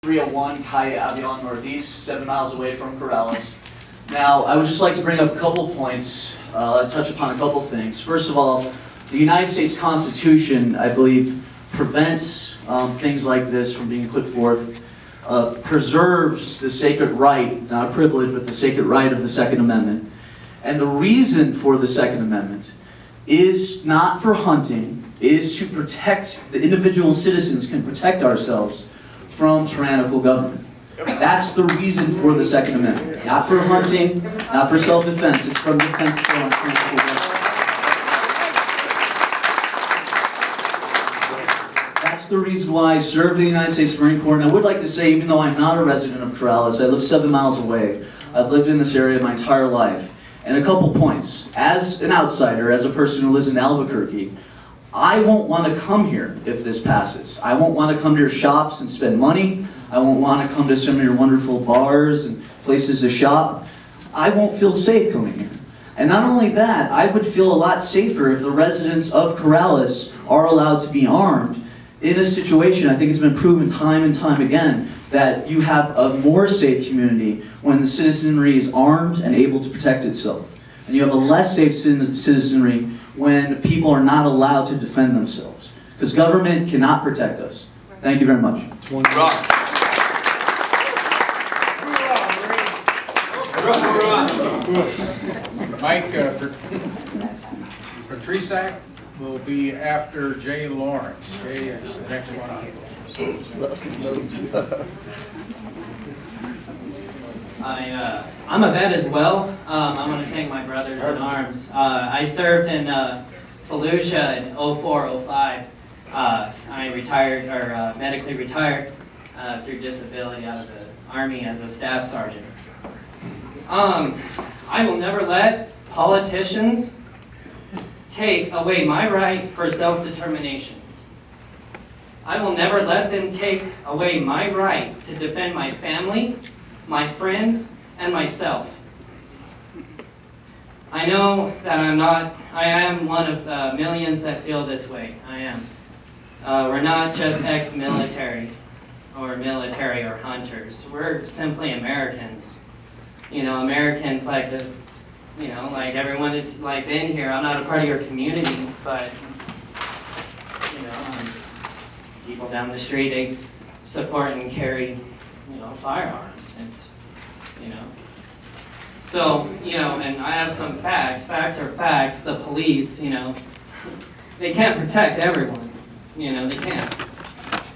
301 Calle Avion Northeast, 7 miles away from Corrales. Now, I would just like to bring up a couple points, touch upon a couple things. First of all, the United States Constitution, I believe, prevents things like this from being put forth, preserves the sacred right, not a privilege, but the sacred right of the Second Amendment. And the reason for the Second Amendment is not for hunting, is to protect, the individual citizens can protect ourselves from tyrannical government. That's the reason for the Second Amendment. Not for hunting, not for self-defense, it's from defense from tyrannical government. That's the reason why I served in the United States Marine Corps, and I would like to say, even though I'm not a resident of Corrales, I live 7 miles away. I've lived in this area my entire life. And a couple points. As an outsider, as a person who lives in Albuquerque, I won't want to come here if this passes. I won't want to come to your shops and spend money. I won't want to come to some of your wonderful bars and places to shop. I won't feel safe coming here. And not only that, I would feel a lot safer if the residents of Corrales are allowed to be armed. In a situation, I think it's been proven time and time again, that you have a more safe community when the citizenry is armed and able to protect itself. And you have a less safe citizenry when people are not allowed to defend themselves. Because government cannot protect us. Thank you very much. Mike Patrisak will be after Jay Lawrence. Jay is the next one on. I'm a vet as well. I want to thank my brothers in arms. I served in Fallujah in 04-05. I retired, or medically retired through disability out of the Army as a staff sergeant. I will never let politicians take away my right for self-determination. I will never let them take away my right to defend my family, my friends, and myself. I know that I am one of the millions that feel this way. I am. We're not just ex-military or military or hunters. We're simply Americans. You know, Americans like the, you know, like everyone is like been here. I'm not a part of your community, but you know, people down the street, they support and carry, you know, firearms. It's, you know. So, you know, and I have some facts. Facts are facts. The police, you know, they can't protect everyone. You know, they can't.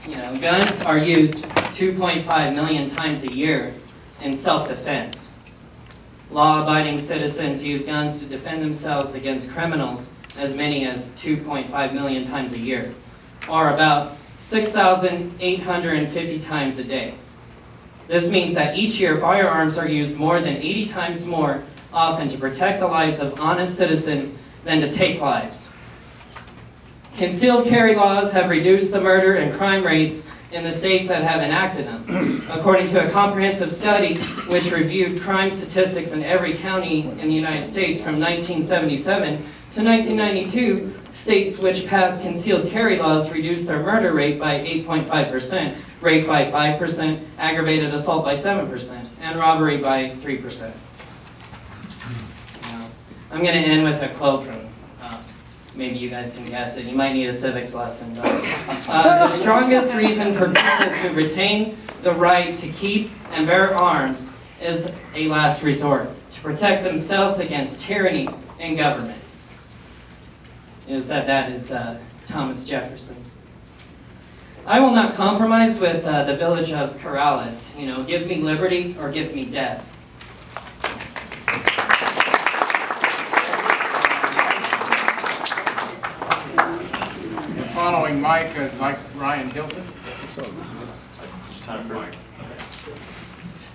You know, guns are used 2.5 million times a year in self-defense. Law-abiding citizens use guns to defend themselves against criminals as many as 2.5 million times a year, or about 6,850 times a day. This means that each year firearms are used more than 80 times more often to protect the lives of honest citizens than to take lives. Concealed carry laws have reduced the murder and crime rates in the states that have enacted them. According to a comprehensive study which reviewed crime statistics in every county in the United States from 1977 to 1992, states which passed concealed carry laws reduced their murder rate by 8.5%, rape by 5%, aggravated assault by 7%, and robbery by 3%. Now, I'm going to end with a quote from, maybe you guys can guess it, you might need a civics lesson. The strongest reason for people to retain the right to keep and bear arms is a last resort, to protect themselves against tyranny and government. Who said that is Thomas Jefferson. I will not compromise with the village of Corrales. You know, give me liberty or give me death. And following Mike, like Ryan Hilton.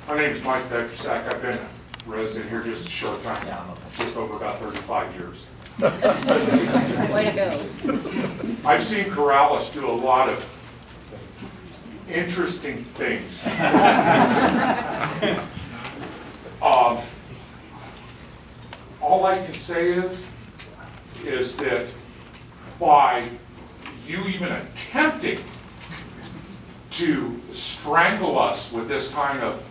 My name is Mike Patrisak. I've been a resident here just a short time, just over about 35 years. Way to go. I've seen Corrales do a lot of interesting things. All I can say is that by you even attempting to strangle us with this kind of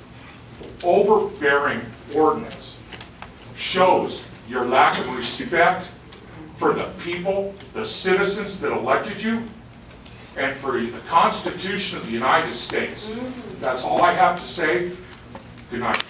overbearing ordinance shows your lack of respect for the people, the citizens that elected you, and for the Constitution of the United States. That's all I have to say. Good night.